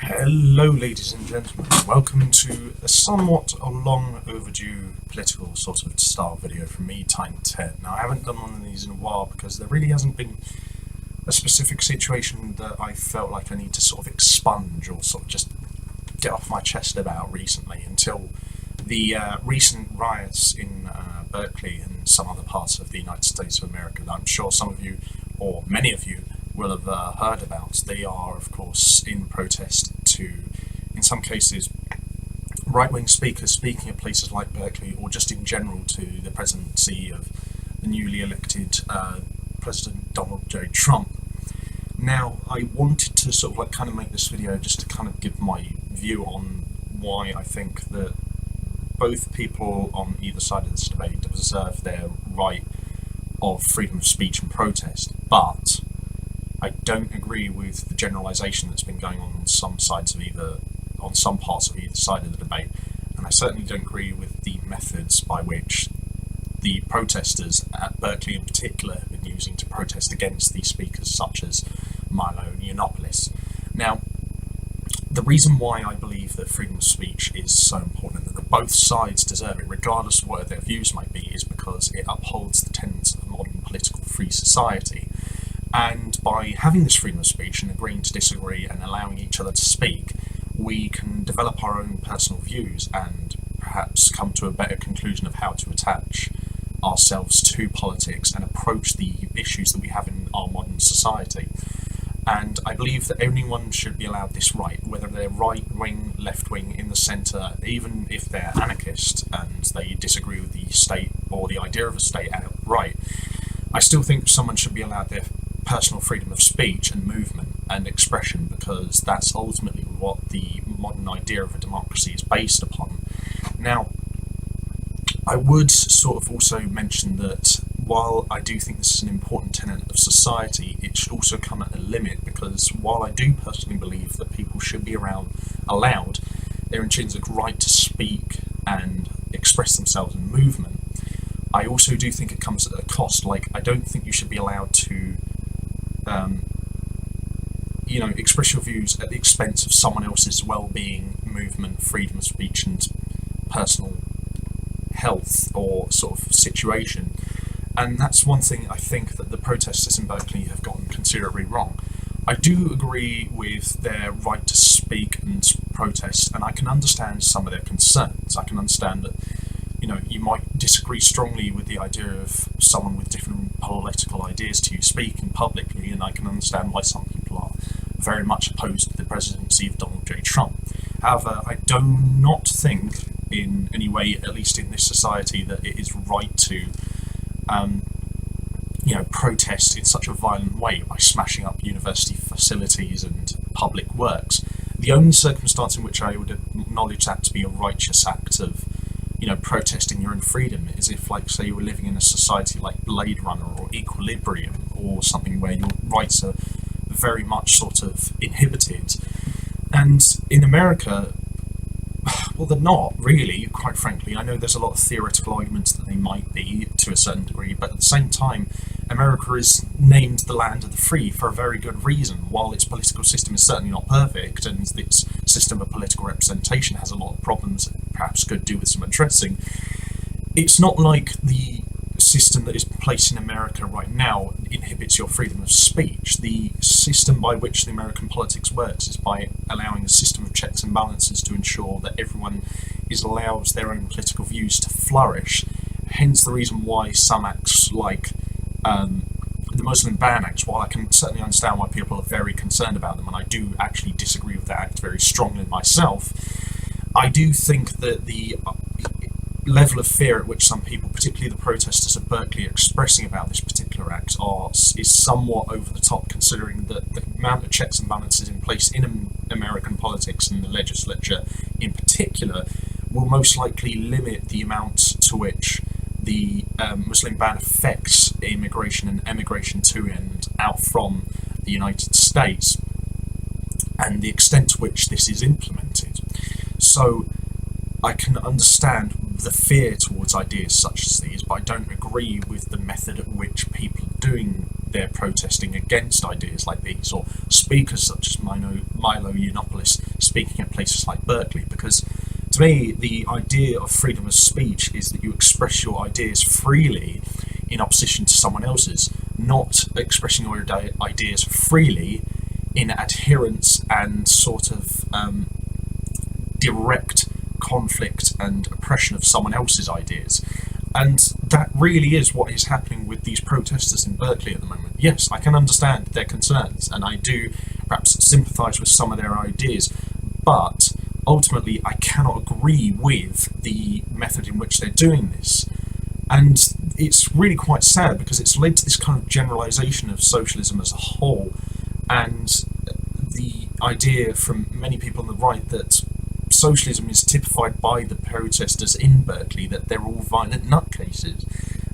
Hello, ladies and gentlemen. Welcome to a somewhat long overdue political sort of style video from me, Time 10. Now, I haven't done one of these in a while because there really hasn't been a specific situation that I felt like I need to sort of expunge or sort of just get off my chest about recently until the recent riots in Berkeley and some other parts of the United States of America that I'm sure some of you, or many of you, will have heard about. They are, of course, in protest to, in some cases, right-wing speakers speaking at places like Berkeley, or just in general to the presidency of the newly elected President Donald J. Trump. Now, I wanted to sort of kind of make this video just to kind of give my view on why I think that both people on either side of this debate deserve their right of freedom of speech and protest, but I don't agree with the generalisation that's been going on some sides of on some parts of either side of the debate, and I certainly don't agree with the methods by which the protesters at Berkeley in particular have been using to protest against these speakers such as Milo Yiannopoulos. Now, the reason why I believe that freedom of speech is so important, that both sides deserve it, regardless of what their views might be, is because it upholds the tenets of a modern political free society. And by having this freedom of speech and agreeing to disagree and allowing each other to speak, we can develop our own personal views and perhaps come to a better conclusion of how to attach ourselves to politics and approach the issues that we have in our modern society. And I believe that anyone should be allowed this right, whether they're right-wing, left-wing, in the centre, even if they're anarchist and they disagree with the state or the idea of a state outright. I still think someone should be allowed their personal freedom of speech and movement and expression, because that's ultimately what the modern idea of a democracy is based upon. Now, I would sort of also mention that while I do think this is an important tenet of society, it should also come at a limit, because while I do personally believe that people should be allowed their intrinsic right to speak and express themselves in movement, I also do think it comes at a cost. Like, I don't think you should be allowed to express your views at the expense of someone else's well-being, movement, freedom of speech and personal health or sort of situation. And that's one thing I think that the protesters in Berkeley have gotten considerably wrong. I do agree with their right to speak and protest, and I can understand some of their concerns. I can understand that you might disagree strongly with the idea of someone with different political ideas to you speaking publicly, and I can understand why some people are very much opposed to the presidency of Donald J. Trump. However, I do not think in any way, at least in this society, that it is right to protest in such a violent way by smashing up university facilities and public works. The only circumstance in which I would acknowledge that to be a righteous act of protesting your own freedom is if, like, say, you were living in a society like Blade Runner or Equilibrium or something where your rights are very much sort of inhibited. And in America, well, they're not really, quite frankly. I know there's a lot of theoretical arguments that they might be to a certain degree, but at the same time, America is named the land of the free for a very good reason. While its political system is certainly not perfect, and its system of political representation has a lot of problems that perhaps could do with some addressing, it's not like the system that is placed in America right now inhibits your freedom of speech. The system by which the American politics works is by allowing a system of checks and balances to ensure that everyone is allowed their own political views to flourish. Hence the reason why some acts like the Muslim ban acts, while I can certainly understand why people are very concerned about them, and I do actually disagree with that act very strongly myself, I do think that the level of fear at which some people, particularly the protesters at Berkeley, are expressing about this particular act is somewhat over the top, considering that the amount of checks and balances in place in American politics and the legislature in particular will most likely limit the amount to which the Muslim ban affects immigration and emigration to and out from the United States, and the extent to which this is implemented. So I can understand the fear towards ideas such as these, but I don't agree with the method at which people are doing their protesting against ideas like these, or speakers such as Milo Yiannopoulos speaking at places like Berkeley, because to me the idea of freedom of speech is that you express your ideas freely in opposition to someone else's, not expressing your ideas freely in adherence and sort of direct conflict and oppression of someone else's ideas. And that really is what is happening with these protesters in Berkeley at the moment. Yes, I can understand their concerns, and I do perhaps sympathise with some of their ideas, but ultimately I cannot agree with the method in which they're doing this. And it's really quite sad, because it's led to this kind of generalisation of socialism as a whole, and the idea from many people on the right that socialism is typified by the protesters in Berkeley, that they're all violent nutcases.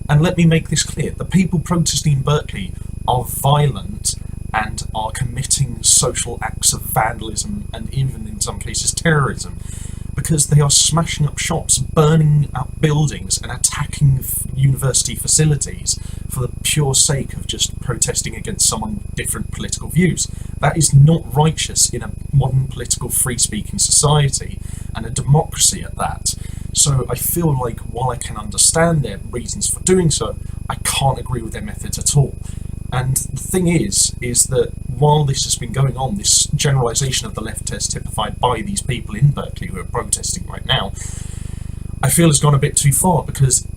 And let me make this clear, the people protesting in Berkeley are violent and are committing social acts of vandalism and even in some cases terrorism, because they are smashing up shops, burning up buildings and attacking university facilities for the pure sake of just protesting against someone with different political views. That is not righteous in a modern political free-speaking society, and a democracy at that. So I feel like while I can understand their reasons for doing so, I can't agree with their methods at all. And the thing is that while this has been going on, this generalisation of the left as typified by these people in Berkeley who are protesting right now, I feel has gone a bit too far, because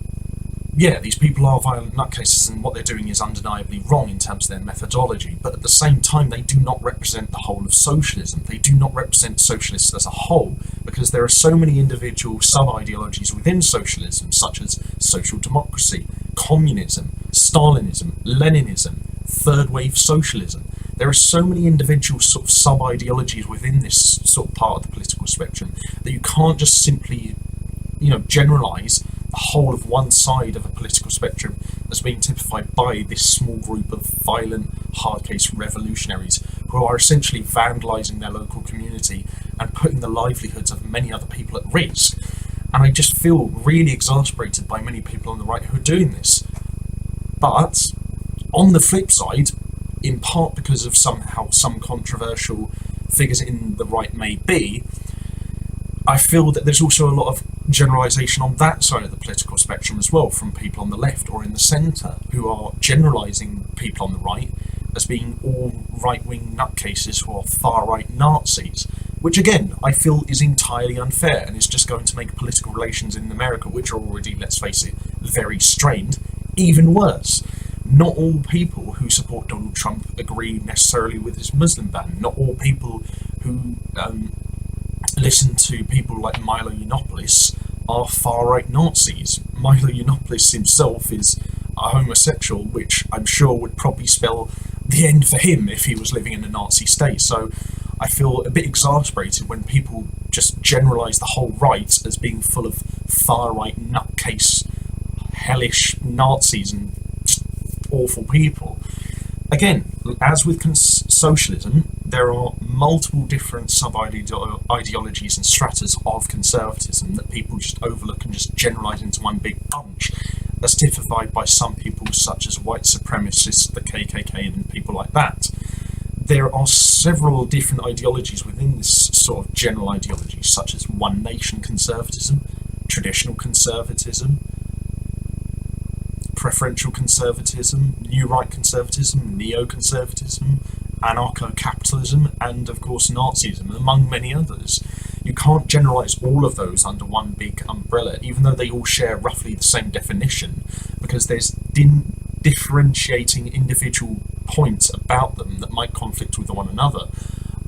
yeah, these people are violent nutcases and what they're doing is undeniably wrong in terms of their methodology, but at the same time they do not represent the whole of socialism. They do not represent socialists as a whole, because there are so many individual sub-ideologies within socialism, such as social democracy, communism, Stalinism, Leninism, third wave socialism. There are so many individual sort of sub-ideologies within this sort of part of the political spectrum that you can't just simply, generalise the whole of one side of a political spectrum as being typified by this small group of violent, hard-case revolutionaries who are essentially vandalising their local community and putting the livelihoods of many other people at risk. And I just feel really exasperated by many people on the right who are doing this. But on the flip side, in part because of some controversial figures in the right may be, I feel that there's also a lot of generalisation on that side of the political spectrum as well, from people on the left or in the centre who are generalising people on the right as being all right-wing nutcases who are far-right Nazis, which again I feel is entirely unfair and is just going to make political relations in America, which are already, let's face it, very strained, even worse. Not all people who support Donald Trump agree necessarily with his Muslim ban. Not all people who listen to people like Milo Yiannopoulos are far-right Nazis. Milo Yiannopoulos himself is a homosexual, which I'm sure would probably spell the end for him if he was living in a Nazi state. So I feel a bit exasperated when people just generalise the whole right as being full of far-right nutcase, hellish Nazis and just awful people. Again, as with socialism, there are multiple different sub-ideologies and stratas of conservatism that people just overlook and just generalise into one big bunch, as typified by some people such as white supremacists, the KKK and people like that. There are several different ideologies within this sort of general ideology, such as one nation conservatism, traditional conservatism, preferential conservatism, new right conservatism, neo-conservatism, anarcho-capitalism, and of course Nazism, among many others. You can't generalise all of those under one big umbrella, even though they all share roughly the same definition, because there's differentiating individual points about them that might conflict with one another.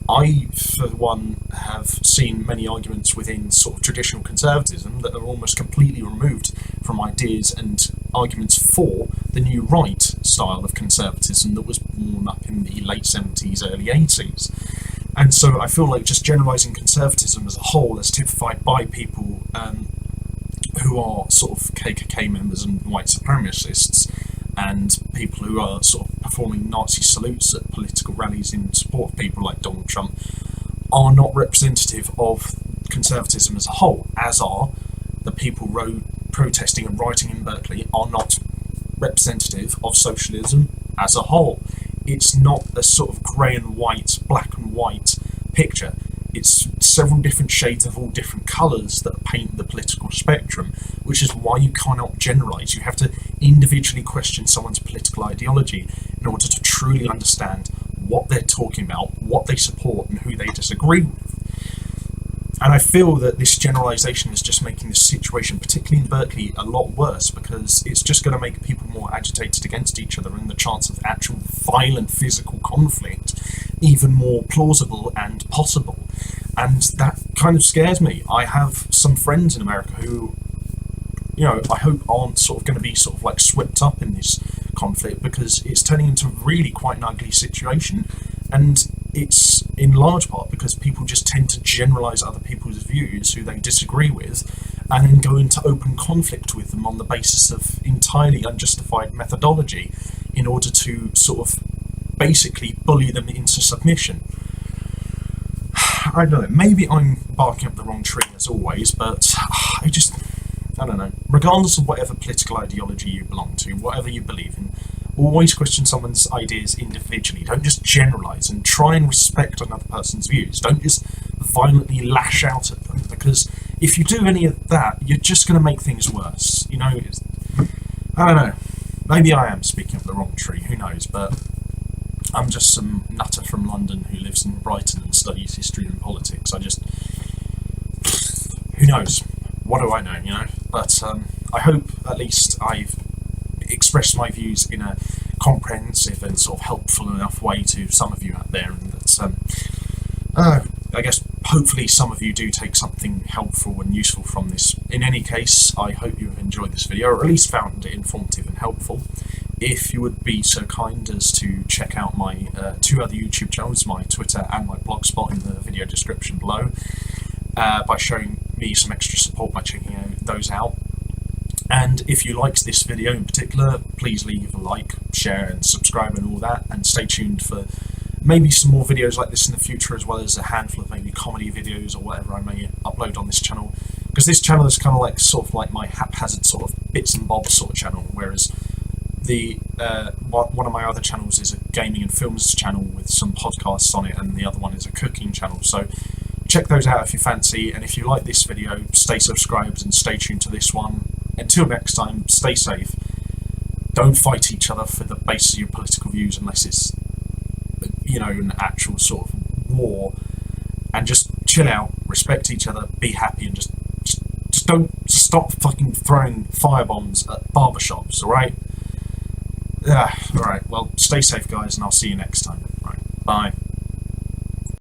I, for one, have seen many arguments within sort of traditional conservatism that are almost completely removed from ideas and arguments for the new right style of conservatism that was born up in the late 70s, early 80s. And so I feel like just generalising conservatism as a whole, as typified by people who are sort of KKK members and white supremacists, and people who are sort of performing Nazi salutes at political rallies in support of people like Donald Trump, are not representative of conservatism as a whole, as are the people protesting and rioting in Berkeley are not representative of socialism as a whole. It's not a sort of grey and white, black and white picture. It's several different shades of all different colours that paint the political spectrum, which is why you cannot generalise. You have to individually question someone's political ideology in order to truly understand what they're talking about, what they support, and who they disagree with. And I feel that this generalisation is just making the situation, particularly in Berkeley, a lot worse, because it's just going to make people more agitated against each other, and the chance of actual violent physical conflict even more plausible and possible. And that kind of scares me. I have some friends in America who, I hope aren't sort of going to be sort of like swept up in this conflict, because it's turning into really quite an ugly situation. And it's in large part because people just tend to generalise other people's views who they disagree with, and then go into open conflict with them on the basis of entirely unjustified methodology in order to sort of basically bully them into submission. I don't know, maybe I'm barking up the wrong tree as always, but I don't know. Regardless of whatever political ideology you belong to, whatever you believe in, always question someone's ideas individually. Don't just generalise, and try and respect another person's views. Don't just violently lash out at them, because if you do any of that, you're just going to make things worse. I don't know. Maybe I am speaking up the wrong tree, who knows, but I'm just some nutter from London who lives in Brighton and studies history and politics. Who knows? What do I know, But I hope at least I've expressed my views in a comprehensive and sort of helpful enough way to some of you out there, and that I guess hopefully some of you do take something helpful and useful from this. In any case, I hope you have enjoyed this video, or at least found it informative and helpful. If you would be so kind as to check out my two other YouTube channels, my Twitter and my blogspot, in the video description below, by showing me some extra support by checking those out. And if you liked this video in particular, please leave a like, share and subscribe and all that, and stay tuned for maybe some more videos like this in the future, as well as a handful of maybe comedy videos or whatever I may upload on this channel, because this channel is kind of like sort of like my haphazard sort of bits and bobs sort of channel, whereas the one of my other channels is a gaming and films channel with some podcasts on it, and the other one is a cooking channel. So check those out if you fancy, and if you like this video, stay subscribed and stay tuned to this one. Until next time, stay safe. Don't fight each other for the basis of your political views unless it's, an actual sort of war. And just chill out, respect each other, be happy, and just don't stop fucking throwing firebombs at barbershops, alright? Alright, well, stay safe guys, and I'll see you next time. Right, bye.